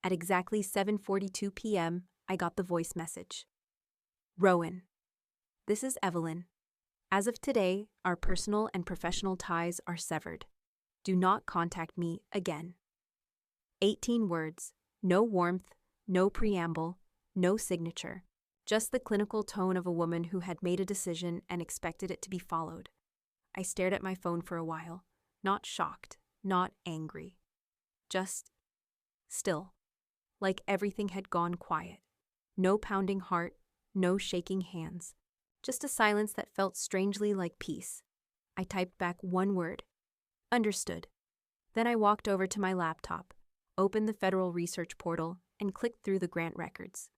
At exactly 7:42 p.m., I got the voice message. Rowan, this is Evelyn. As of today, our personal and professional ties are severed. Do not contact me again. 18 words, no warmth, no preamble, no signature, just the clinical tone of a woman who had made a decision and expected it to be followed. I stared at my phone for a while, not shocked, not angry. Just still, like everything had gone quiet. No pounding heart, no shaking hands, just a silence that felt strangely like peace. I typed back one word, understood. Then I walked over to my laptop, opened the Federal Research Portal, and clicked through the grant records.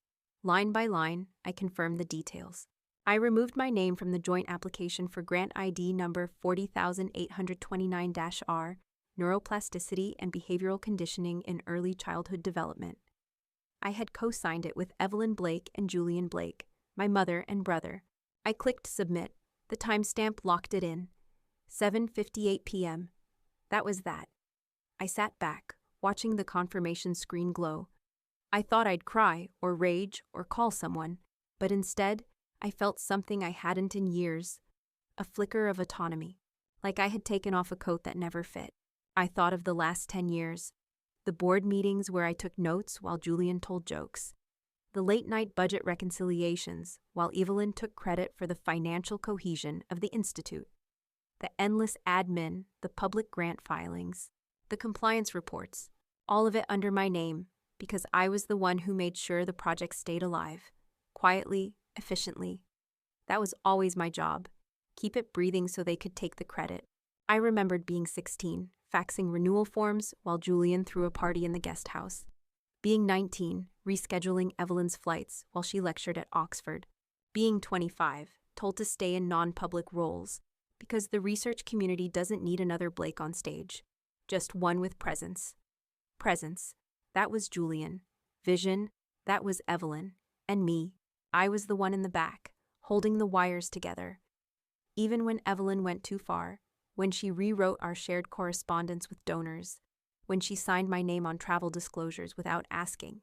Line by line, I confirmed the details. I removed my name from the joint application for grant ID number 40829-R, Neuroplasticity and Behavioral Conditioning in Early Childhood Development. I had co-signed it with Evelyn Blake and Julian Blake, my mother and brother. I clicked submit. The timestamp locked it in. 7:58 p.m. That was that. I sat back, watching the confirmation screen glow. I thought I'd cry or rage or call someone, but instead, I felt something I hadn't in years. A flicker of autonomy, like I had taken off a coat that never fit. I thought of the last 10 years. The board meetings where I took notes while Julian told jokes. The late-night budget reconciliations while Evelyn took credit for the financial cohesion of the Institute. The endless admin, the public grant filings, the compliance reports, all of it under my name because I was the one who made sure the project stayed alive, quietly, efficiently. That was always my job. Keep it breathing so they could take the credit. I remembered being 16, faxing renewal forms while Julian threw a party in the guest house. Being 19, rescheduling Evelyn's flights while she lectured at Oxford. Being 25, told to stay in non-public roles because the research community doesn't need another Blake on stage, just one with presence. Presence, that was Julian. Vision, that was Evelyn. And me, I was the one in the back, holding the wires together. Even when Evelyn went too far, when she rewrote our shared correspondence with donors, when she signed my name on travel disclosures without asking.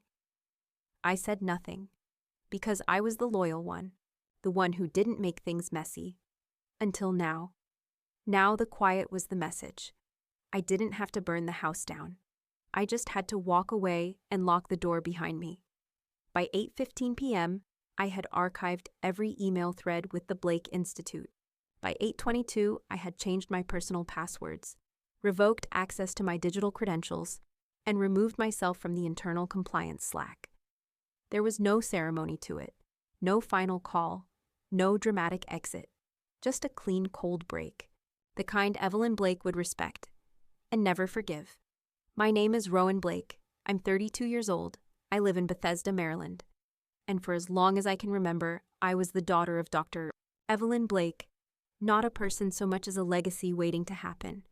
I said nothing, because I was the loyal one, the one who didn't make things messy. Until now. Now the quiet was the message. I didn't have to burn the house down. I just had to walk away and lock the door behind me. By 8:15 p.m., I had archived every email thread with the Blake Institute. By 8:22, I had changed my personal passwords, revoked access to my digital credentials, and removed myself from the internal compliance Slack. There was no ceremony to it, no final call, no dramatic exit, just a clean cold break, the kind Evelyn Blake would respect and never forgive. My name is Rowan Blake. I'm 32 years old. I live in Bethesda, Maryland. And for as long as I can remember, I was the daughter of Dr. Evelyn Blake, not a person so much as a legacy waiting to happen.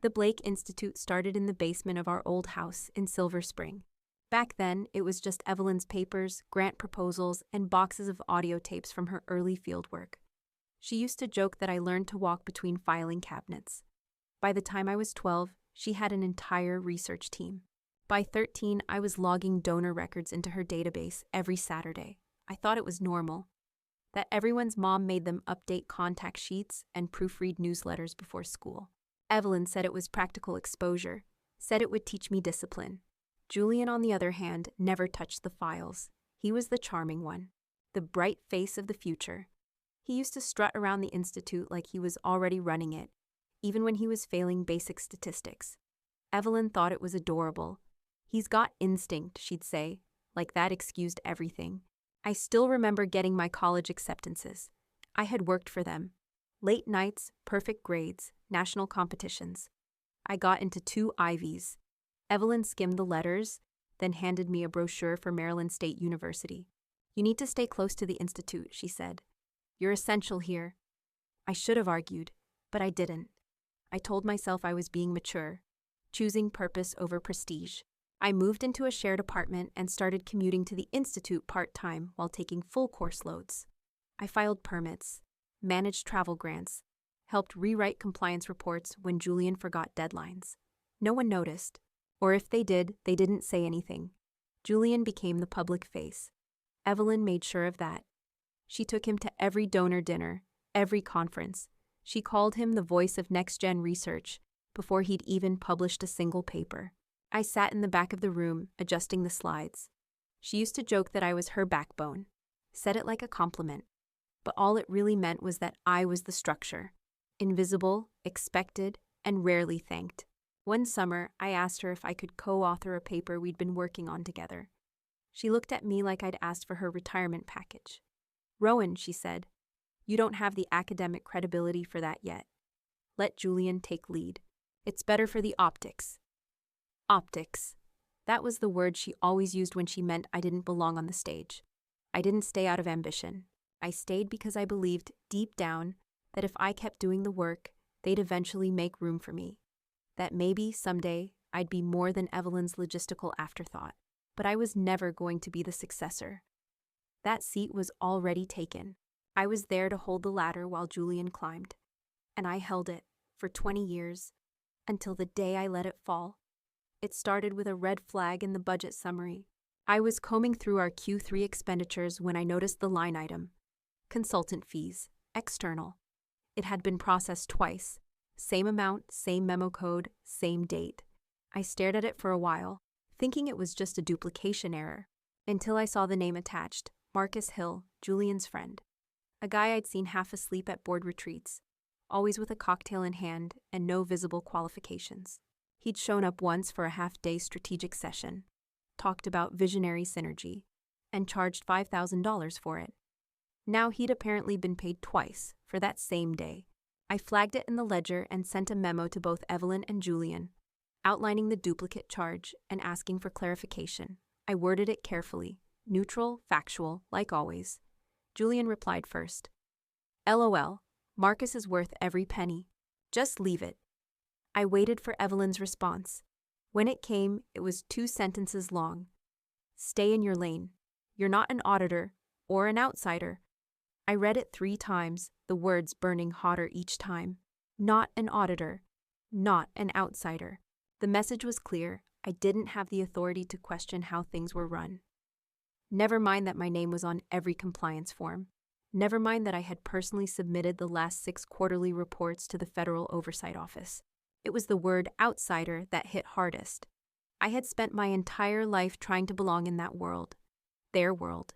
The Blake Institute started in the basement of our old house in Silver Spring. Back then, it was just Evelyn's papers, grant proposals, and boxes of audio tapes from her early fieldwork. She used to joke that I learned to walk between filing cabinets. By the time I was 12, she had an entire research team. By 13, I was logging donor records into her database every Saturday. I thought it was normal. That everyone's mom made them update contact sheets and proofread newsletters before school. Evelyn said it was practical exposure, said it would teach me discipline. Julian, on the other hand, never touched the files. He was the charming one, the bright face of the future. He used to strut around the institute like he was already running it, even when he was failing basic statistics. Evelyn thought it was adorable. He's got instinct, she'd say, like that excused everything. I still remember getting my college acceptances. I had worked for them. Late nights, perfect grades, national competitions. I got into 2 Ivies. Evelyn skimmed the letters, then handed me a brochure for Maryland State University. You need to stay close to the institute, she said. You're essential here. I should have argued, but I didn't. I told myself I was being mature, choosing purpose over prestige. I moved into a shared apartment and started commuting to the institute part-time while taking full course loads. I filed permits, managed travel grants, helped rewrite compliance reports when Julian forgot deadlines. No one noticed, or if they did, they didn't say anything. Julian became the public face. Evelyn made sure of that. She took him to every donor dinner, every conference. She called him the voice of next-gen research before he'd even published a single paper. I sat in the back of the room, adjusting the slides. She used to joke that I was her backbone, said it like a compliment. But all it really meant was that I was the structure, invisible, expected, and rarely thanked. One summer, I asked her if I could co-author a paper we'd been working on together. She looked at me like I'd asked for her retirement package. "Rowan," she said, "you don't have the academic credibility for that yet. Let Julian take lead. It's better for the optics." Optics. That was the word she always used when she meant I didn't belong on the stage. I didn't stay out of ambition. I stayed because I believed, deep down, that if I kept doing the work, they'd eventually make room for me. That maybe, someday, I'd be more than Evelyn's logistical afterthought. But I was never going to be the successor. That seat was already taken. I was there to hold the ladder while Julian climbed. And I held it, for 20 years, until the day I let it fall. It started with a red flag in the budget summary. I was combing through our Q3 expenditures when I noticed the line item. Consultant fees, external. It had been processed twice. Same amount, same memo code, same date. I stared at it for a while, thinking it was just a duplication error, until I saw the name attached, Marcus Hill, Julian's friend. A guy I'd seen half asleep at board retreats, always with a cocktail in hand and no visible qualifications. He'd shown up once for a half-day strategic session, talked about visionary synergy, and charged $5,000 for it. Now he'd apparently been paid twice for that same day. I flagged it in the ledger and sent a memo to both Evelyn and Julian, outlining the duplicate charge and asking for clarification. I worded it carefully, neutral, factual, like always. Julian replied first. "LOL, Marcus is worth every penny. Just leave it." I waited for Evelyn's response. When it came, it was 2 sentences long. "Stay in your lane. You're not an auditor or an outsider." I read it 3 times, the words burning hotter each time. Not an auditor. Not an outsider. The message was clear. I didn't have the authority to question how things were run. Never mind that my name was on every compliance form. Never mind that I had personally submitted the last 6 quarterly reports to the Federal Oversight Office. It was the word outsider that hit hardest. I had spent my entire life trying to belong in that world. Their world.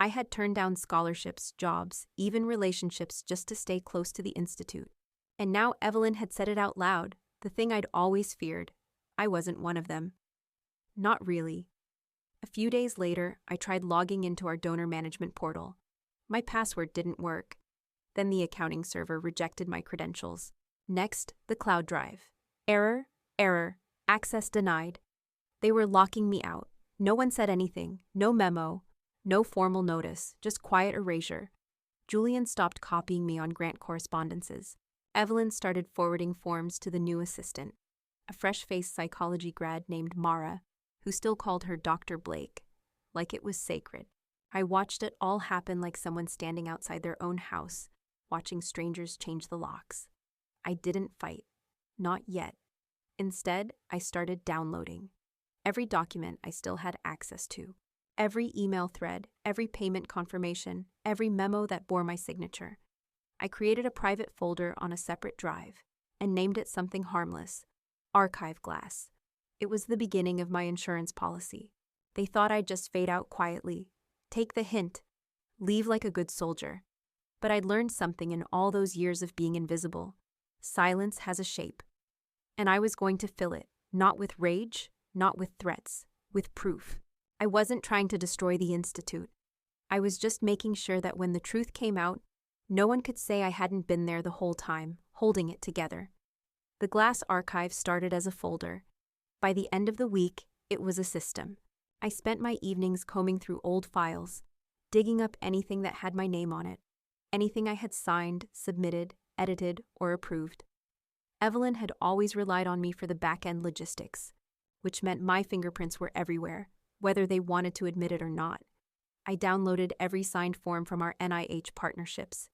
I had turned down scholarships, jobs, even relationships just to stay close to the Institute. And now Evelyn had said it out loud, the thing I'd always feared. I wasn't one of them. Not really. A few days later, I tried logging into our donor management portal. My password didn't work. Then the accounting server rejected my credentials. Next, the cloud drive. Error, access denied. They were locking me out. No one said anything, no memo, no formal notice, just quiet erasure. Julian stopped copying me on grant correspondences. Evelyn started forwarding forms to the new assistant, a fresh-faced psychology grad named Mara, who still called her Dr. Blake, like it was sacred. I watched it all happen like someone standing outside their own house, watching strangers change the locks. I didn't fight. Not yet. Instead, I started downloading. Every document I still had access to. Every email thread, every payment confirmation, every memo that bore my signature. I created a private folder on a separate drive and named it something harmless, Archive Glass. It was the beginning of my insurance policy. They thought I'd just fade out quietly, take the hint, leave like a good soldier. But I'd learned something in all those years of being invisible. Silence has a shape. And I was going to fill it, not with rage, not with threats, with proof. I wasn't trying to destroy the Institute. I was just making sure that when the truth came out, no one could say I hadn't been there the whole time, holding it together. The Glass Archive started as a folder. By the end of the week, it was a system. I spent my evenings combing through old files, digging up anything that had my name on it, anything I had signed, submitted, edited, or approved. Evelyn had always relied on me for the back-end logistics, which meant my fingerprints were everywhere, whether they wanted to admit it or not. I downloaded every signed form from our NIH partnerships,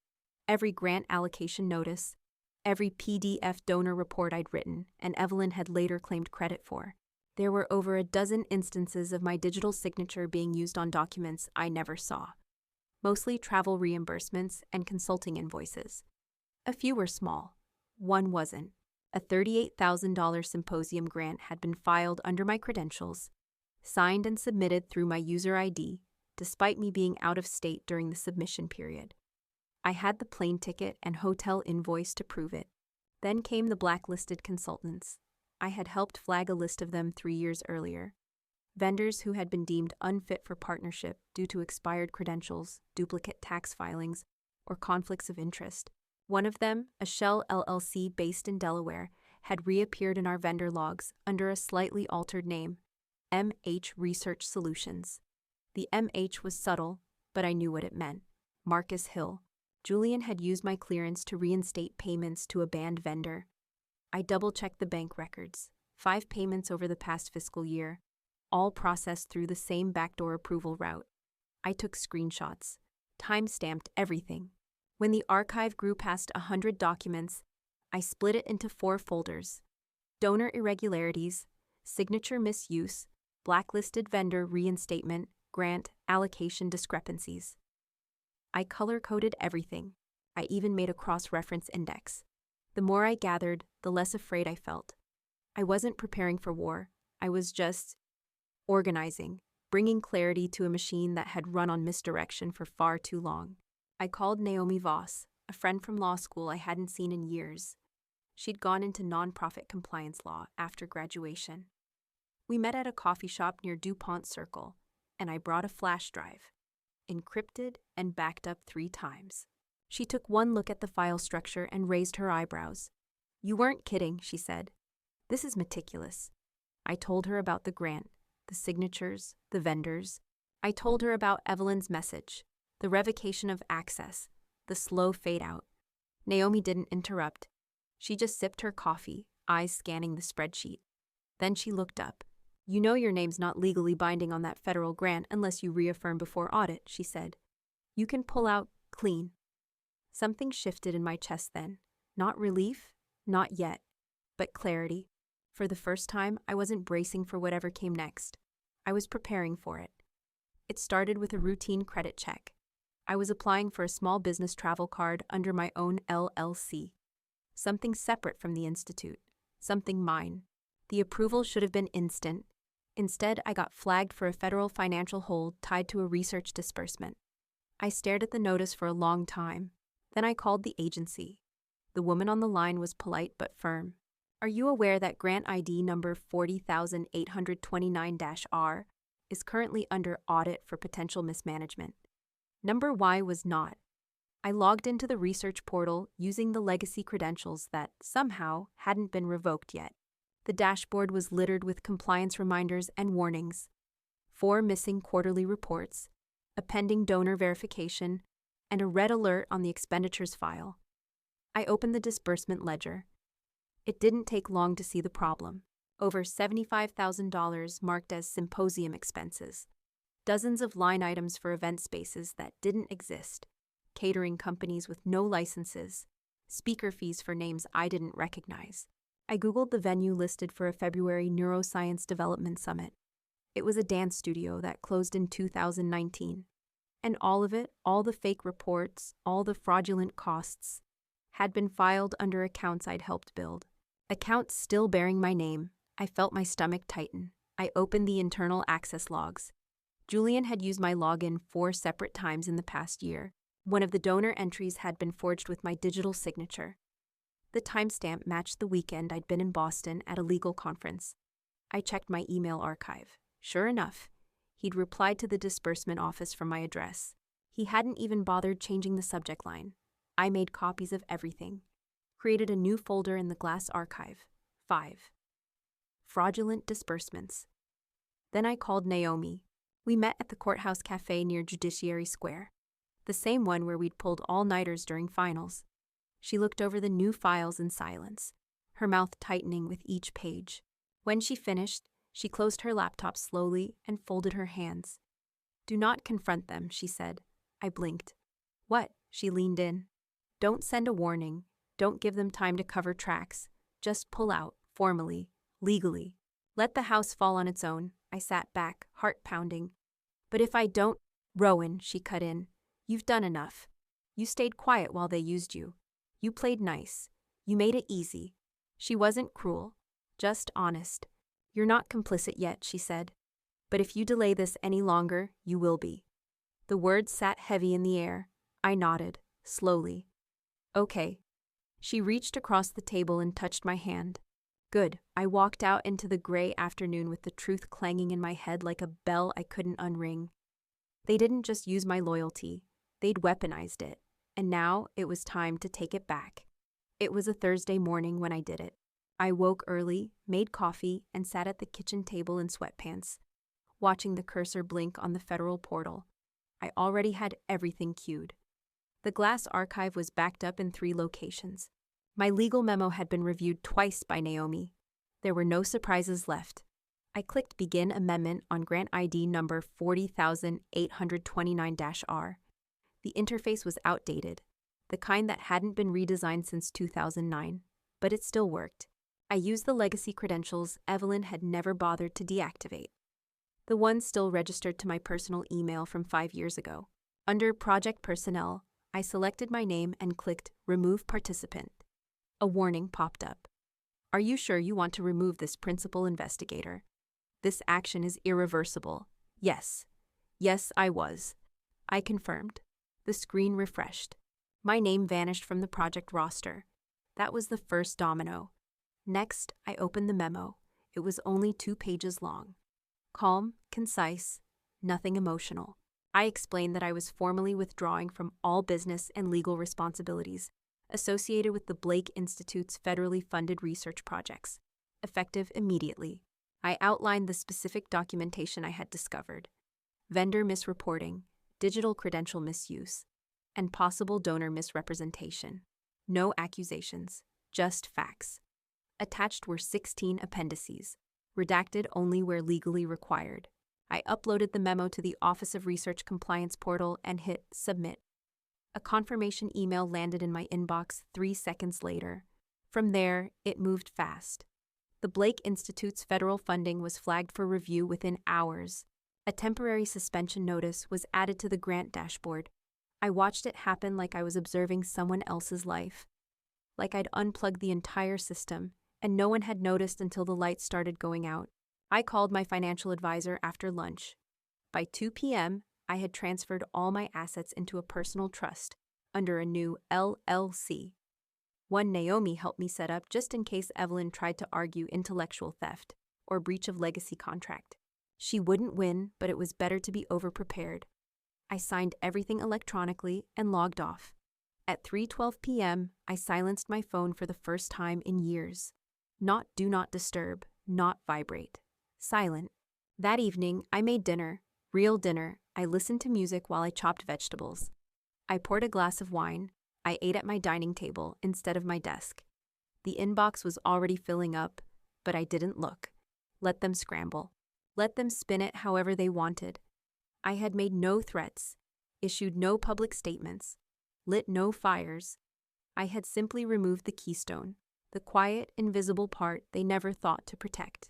every grant allocation notice, every PDF donor report I'd written and Evelyn had later claimed credit for. There were over a dozen instances of my digital signature being used on documents I never saw, mostly travel reimbursements and consulting invoices. A few were small. One wasn't. A $38,000 symposium grant had been filed under my credentials, signed and submitted through my user ID, despite me being out of state during the submission period. I had the plane ticket and hotel invoice to prove it. Then came the blacklisted consultants. I had helped flag a list of them 3 years earlier. Vendors who had been deemed unfit for partnership due to expired credentials, duplicate tax filings, or conflicts of interest. One of them, a Shell LLC based in Delaware, had reappeared in our vendor logs under a slightly altered name, MH Research Solutions. The MH was subtle, but I knew what it meant. Marcus Hill. Julian had used my clearance to reinstate payments to a banned vendor. I double-checked the bank records. 5 payments over the past fiscal year, all processed through the same backdoor approval route. I took screenshots, time-stamped everything. When the archive grew past 100 documents, I split it into 4 folders: donor irregularities, signature misuse, blacklisted vendor reinstatement, grant allocation discrepancies. I color-coded everything. I even made a cross-reference index. The more I gathered, the less afraid I felt. I wasn't preparing for war. I was just organizing, bringing clarity to a machine that had run on misdirection for far too long. I called Naomi Voss, a friend from law school I hadn't seen in years. She'd gone into nonprofit compliance law after graduation. We met at a coffee shop near DuPont Circle, and I brought a flash drive, encrypted and backed up 3 times. She took one look at the file structure and raised her eyebrows. "You weren't kidding," she said. "This is meticulous." I told her about the grant, the signatures, the vendors. I told her about Evelyn's message, the revocation of access, the slow fade-out. Naomi didn't interrupt. She just sipped her coffee, eyes scanning the spreadsheet. Then she looked up. "You know your name's not legally binding on that federal grant unless you reaffirm before audit," she said. "You can pull out clean." Something shifted in my chest then. Not relief, not yet, but clarity. For the first time, I wasn't bracing for whatever came next. I was preparing for it. It started with a routine credit check. I was applying for a small business travel card under my own LLC. Something separate from the institute. Something mine. The approval should have been instant. Instead, I got flagged for a federal financial hold tied to a research disbursement. I stared at the notice for a long time. Then I called the agency. The woman on the line was polite but firm. "Are you aware that grant ID number 40,829-R is currently under audit for potential mismanagement?" Number Y was not. I logged into the research portal using the legacy credentials that, somehow, hadn't been revoked yet. The dashboard was littered with compliance reminders and warnings. 4 missing quarterly reports, a pending donor verification, and a red alert on the expenditures file. I opened the disbursement ledger. It didn't take long to see the problem. Over $75,000 marked as symposium expenses. Dozens of line items for event spaces that didn't exist. Catering companies with no licenses. Speaker fees for names I didn't recognize. I Googled the venue listed for a February Neuroscience Development Summit. It was a dance studio that closed in 2019. And all of it, all the fake reports, all the fraudulent costs, had been filed under accounts I'd helped build. Accounts still bearing my name. I felt my stomach tighten. I opened the internal access logs. Julian had used my login 4 separate times in the past year. One of the donor entries had been forged with my digital signature. The timestamp matched the weekend I'd been in Boston at a legal conference. I checked my email archive. Sure enough, he'd replied to the disbursement office from my address. He hadn't even bothered changing the subject line. I made copies of everything. Created a new folder in the Glass archive. 5. Fraudulent disbursements. Then I called Naomi. We met at the Courthouse Cafe near Judiciary Square, the same one where we'd pulled all-nighters during finals. She looked over the new files in silence, her mouth tightening with each page. When she finished, she closed her laptop slowly and folded her hands. "Do not confront them," she said. I blinked. "What?" She leaned in. "Don't send a warning. Don't give them time to cover tracks. Just pull out, formally, legally. Let the house fall on its own. I sat back, heart pounding. But if I don't, Rowan, she cut in. You've done enough. You stayed quiet while they used you. You played nice. You made it easy. She wasn't cruel, just honest. You're not complicit yet, she said. But if you delay this any longer, you will be. The words sat heavy in the air. I nodded, slowly. Okay. She reached across the table and touched my hand. Good. I walked out into the gray afternoon with the truth clanging in my head like a bell I couldn't unring. They didn't just use my loyalty. They'd weaponized it. And now it was time to take it back. It was a Thursday morning when I did it. I woke early, made coffee, and sat at the kitchen table in sweatpants, watching the cursor blink on the federal portal. I already had everything queued. The glass archive was backed up in 3 locations. My legal memo had been reviewed twice by Naomi. There were no surprises left. I clicked Begin Amendment on grant ID number 40,829-R. The interface was outdated, the kind that hadn't been redesigned since 2009, but it still worked. I used the legacy credentials Evelyn had never bothered to deactivate. The ones still registered to my personal email from 5 years ago. Under Project Personnel, I selected my name and clicked Remove Participant. A warning popped up. Are you sure you want to remove this principal investigator? This action is irreversible. Yes. Yes, I was. I confirmed. The screen refreshed. My name vanished from the project roster. That was the first domino. Next, I opened the memo. It was only 2 pages long. Calm, concise, nothing emotional. I explained that I was formally withdrawing from all business and legal responsibilities associated with the Blake Institute's federally funded research projects, effective immediately. I outlined the specific documentation I had discovered: vendor misreporting, digital credential misuse, and possible donor misrepresentation. No accusations, just facts. Attached were 16 appendices, redacted only where legally required. I uploaded the memo to the Office of Research Compliance portal and hit Submit. A confirmation email landed in my inbox 3 seconds later. From there, it moved fast. The Blake Institute's federal funding was flagged for review within hours. A temporary suspension notice was added to the grant dashboard. I watched it happen like I was observing someone else's life. Like I'd unplugged the entire system, and no one had noticed until the lights started going out. I called my financial advisor after lunch. By 2 p.m., I had transferred all my assets into a personal trust under a new LLC. One Naomi helped me set up just in case Evelyn tried to argue intellectual theft or breach of legacy contract. She wouldn't win, but it was better to be overprepared. I signed everything electronically and logged off. At 3:12 p.m., I silenced my phone for the first time in years. Not do not disturb, not vibrate. Silent. That evening, I made dinner, real dinner. I listened to music while I chopped vegetables. I poured a glass of wine. I ate at my dining table instead of my desk. The inbox was already filling up, but I didn't look. Let them scramble. Let them spin it however they wanted. I had made no threats, issued no public statements, lit no fires. I had simply removed the keystone, the quiet, invisible part they never thought to protect.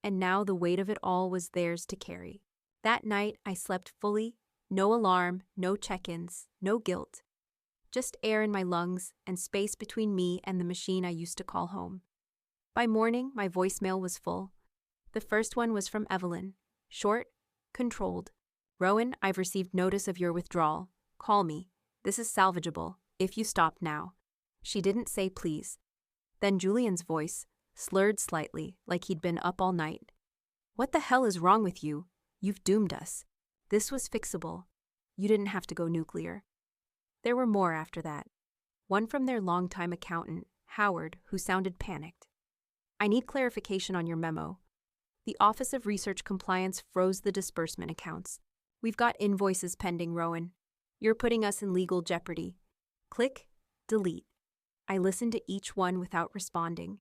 And now the weight of it all was theirs to carry. That night, I slept fully, no alarm, no check-ins, no guilt. Just air in my lungs and space between me and the machine I used to call home. By morning, my voicemail was full. The first one was from Evelyn. Short, controlled. Rowan, I've received notice of your withdrawal. Call me. This is salvageable, if you stop now. She didn't say please. Then Julian's voice, slurred slightly, like he'd been up all night. What the hell is wrong with you? You've doomed us. This was fixable. You didn't have to go nuclear. There were more after that. One from their longtime accountant, Howard, who sounded panicked. I need clarification on your memo. The Office of Research Compliance froze the disbursement accounts. We've got invoices pending, Rowan. You're putting us in legal jeopardy. Click, delete. I listened to each one without responding.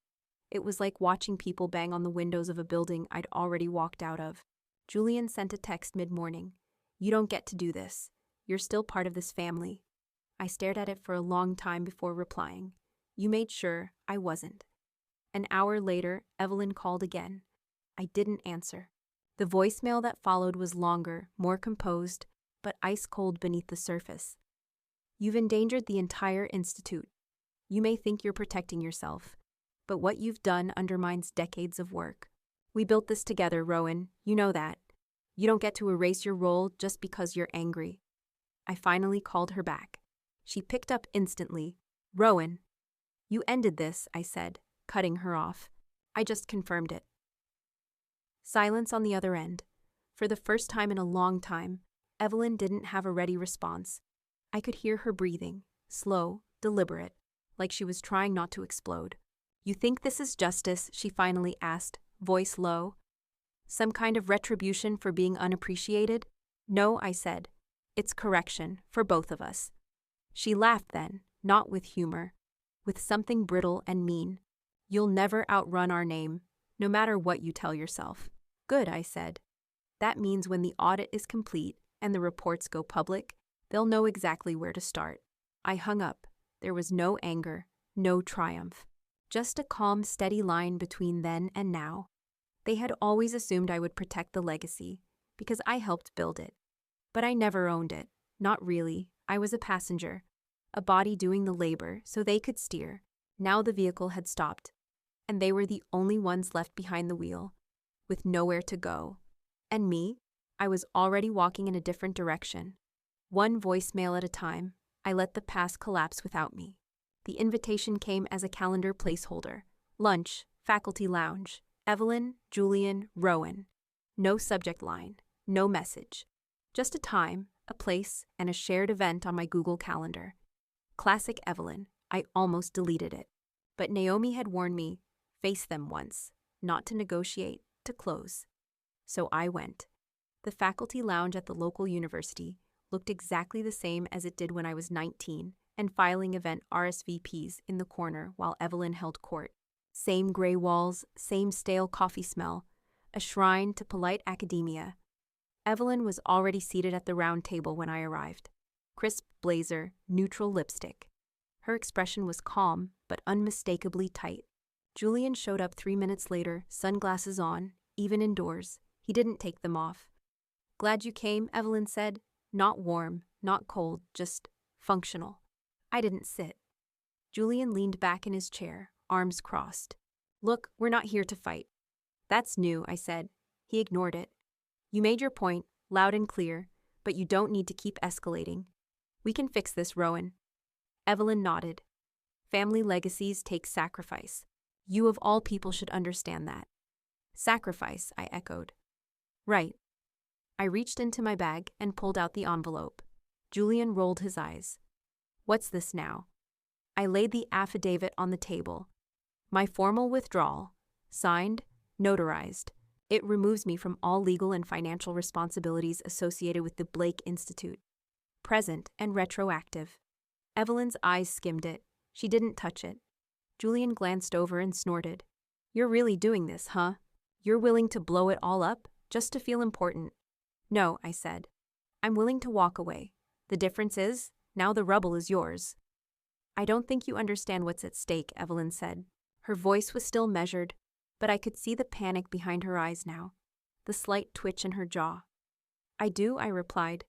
It was like watching people bang on the windows of a building I'd already walked out of. Julian sent a text mid-morning. You don't get to do this. You're still part of this family. I stared at it for a long time before replying. You made sure I wasn't. An hour later, Evelyn called again. I didn't answer. The voicemail that followed was longer, more composed, but ice-cold beneath the surface. You've endangered the entire institute. You may think you're protecting yourself, but what you've done undermines decades of work. We built this together, Rowan. You know that. You don't get to erase your role just because you're angry. I finally called her back. She picked up instantly. Rowan. You ended this, I said, cutting her off. I just confirmed it. Silence on the other end. For the first time in a long time, Evelyn didn't have a ready response. I could hear her breathing, slow, deliberate, like she was trying not to explode. You think this is justice? She finally asked, voice low. Some kind of retribution for being unappreciated? No, I said. It's correction, for both of us. She laughed then, not with humor, with something brittle and mean. You'll never outrun our name, no matter what you tell yourself. Good, I said. That means when the audit is complete and the reports go public, they'll know exactly where to start. I hung up. There was no anger, no triumph. Just a calm, steady line between then and now. They had always assumed I would protect the legacy, because I helped build it. But I never owned it. Not really. I was a passenger, a body doing the labor so they could steer. Now the vehicle had stopped, and they were the only ones left behind the wheel, with nowhere to go. And me? I was already walking in a different direction. One voicemail at a time, I let the past collapse without me. The invitation came as a calendar placeholder. Lunch, faculty lounge, Evelyn, Julian, Rowan. No subject line, no message. Just a time, a place, and a shared event on my Google Calendar. Classic Evelyn. I almost deleted it. But Naomi had warned me, face them once, not to negotiate, to close. So I went. The faculty lounge at the local university looked exactly the same as it did when I was 19 and filing event RSVPs in the corner while Evelyn held court. Same gray walls, same stale coffee smell, a shrine to polite academia. Evelyn was already seated at the round table when I arrived. Crisp blazer, neutral lipstick. Her expression was calm, but unmistakably tight. Julian showed up 3 minutes later, sunglasses on, even indoors. He didn't take them off. Glad you came, Evelyn said. Not warm, not cold, just functional. I didn't sit. Julian leaned back in his chair, arms crossed. Look, we're not here to fight. That's new, I said. He ignored it. You made your point, loud and clear, but you don't need to keep escalating. We can fix this, Rowan. Evelyn nodded. Family legacies take sacrifice. You of all people should understand that. Sacrifice, I echoed. Right. I reached into my bag and pulled out the envelope. Julian rolled his eyes. What's this now? I laid the affidavit on the table. My formal withdrawal. Signed, notarized. It removes me from all legal and financial responsibilities associated with the Blake Institute. Present and retroactive. Evelyn's eyes skimmed it. She didn't touch it. Julian glanced over and snorted. You're really doing this, huh? You're willing to blow it all up just to feel important. No, I said. I'm willing to walk away. The difference is, now the rubble is yours. I don't think you understand what's at stake, Evelyn said. Her voice was still measured, but I could see the panic behind her eyes now, the slight twitch in her jaw. I do, I replied,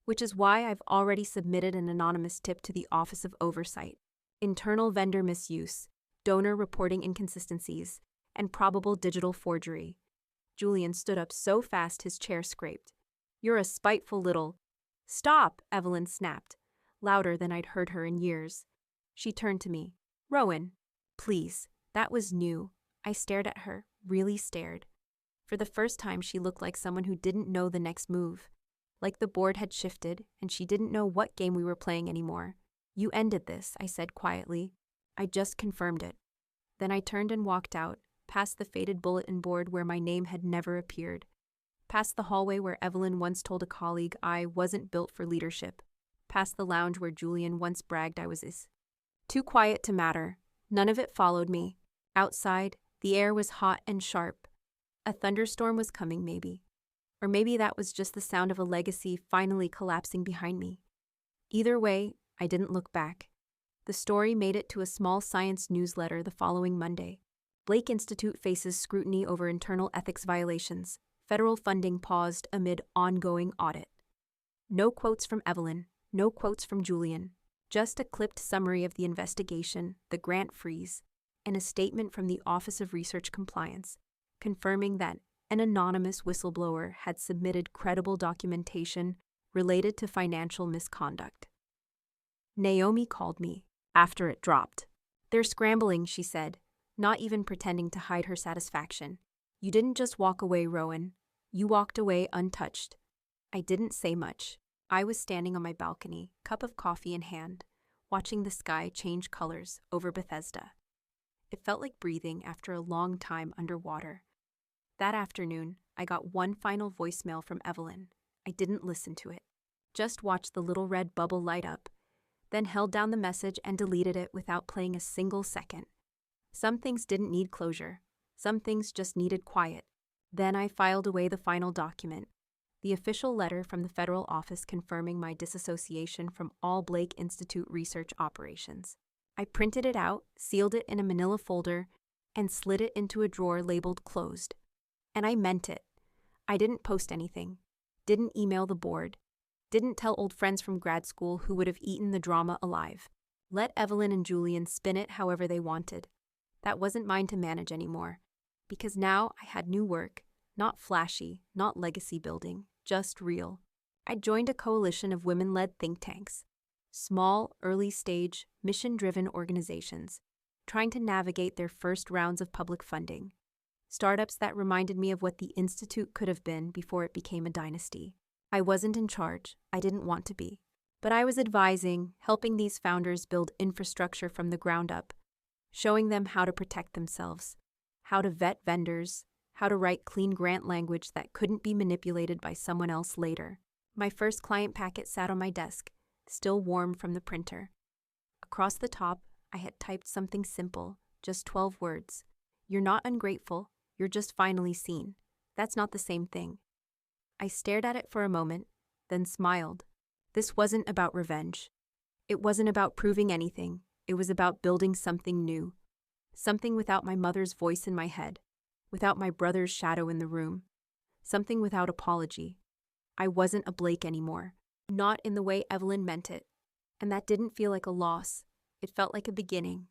which is why I've already submitted an anonymous tip to the Office of Oversight. Internal vendor misuse, donor reporting inconsistencies, and probable digital forgery. Julian stood up so fast his chair scraped. You're a spiteful little... Stop, Evelyn snapped, louder than I'd heard her in years. She turned to me. Rowan, please. That was new. I stared at her, really stared. For the first time, she looked like someone who didn't know the next move. Like the board had shifted, and she didn't know what game we were playing anymore. You ended this, I said quietly. I just confirmed it. Then I turned and walked out, past the faded bulletin board where my name had never appeared, past the hallway where Evelyn once told a colleague I wasn't built for leadership, past the lounge where Julian once bragged I was too quiet to matter. None of it followed me. Outside, the air was hot and sharp. A thunderstorm was coming, maybe. Or maybe that was just the sound of a legacy finally collapsing behind me. Either way, I didn't look back. The story made it to a small science newsletter the following Monday. Blake Institute faces scrutiny over internal ethics violations. Federal funding paused amid ongoing audit. No quotes from Evelyn, no quotes from Julian. Just a clipped summary of the investigation, the grant freeze, and a statement from the Office of Research Compliance, confirming that an anonymous whistleblower had submitted credible documentation related to financial misconduct. Naomi called me after it dropped. "They're scrambling," she said, not even pretending to hide her satisfaction. "You didn't just walk away, Rowan. You walked away untouched." I didn't say much. I was standing on my balcony, cup of coffee in hand, watching the sky change colors over Bethesda. It felt like breathing after a long time underwater. That afternoon, I got one final voicemail from Evelyn. I didn't listen to it, just watched the little red bubble light up, then held down the message and deleted it without playing a single second. Some things didn't need closure. Some things just needed quiet. Then I filed away the final document, the official letter from the federal office confirming my disassociation from all Blake Institute research operations. I printed it out, sealed it in a manila folder, and slid it into a drawer labeled closed. And I meant it. I didn't post anything, didn't email the board, didn't tell old friends from grad school who would have eaten the drama alive. Let Evelyn and Julian spin it however they wanted. That wasn't mine to manage anymore, because now I had new work, not flashy, not legacy building, just real. I joined a coalition of women-led think tanks, small, early-stage, mission-driven organizations, trying to navigate their first rounds of public funding. Startups that reminded me of what the Institute could have been before it became a dynasty. I wasn't in charge. I didn't want to be. But I was advising, helping these founders build infrastructure from the ground up, showing them how to protect themselves, how to vet vendors, how to write clean grant language that couldn't be manipulated by someone else later. My first client packet sat on my desk, still warm from the printer. Across the top, I had typed something simple, just 12 words. "You're not ungrateful, you're just finally seen." That's not the same thing. I stared at it for a moment, then smiled. This wasn't about revenge. It wasn't about proving anything. It was about building something new. Something without my mother's voice in my head, without my brother's shadow in the room. Something without apology. I wasn't a Blake anymore. Not in the way Evelyn meant it. And that didn't feel like a loss. It felt like a beginning.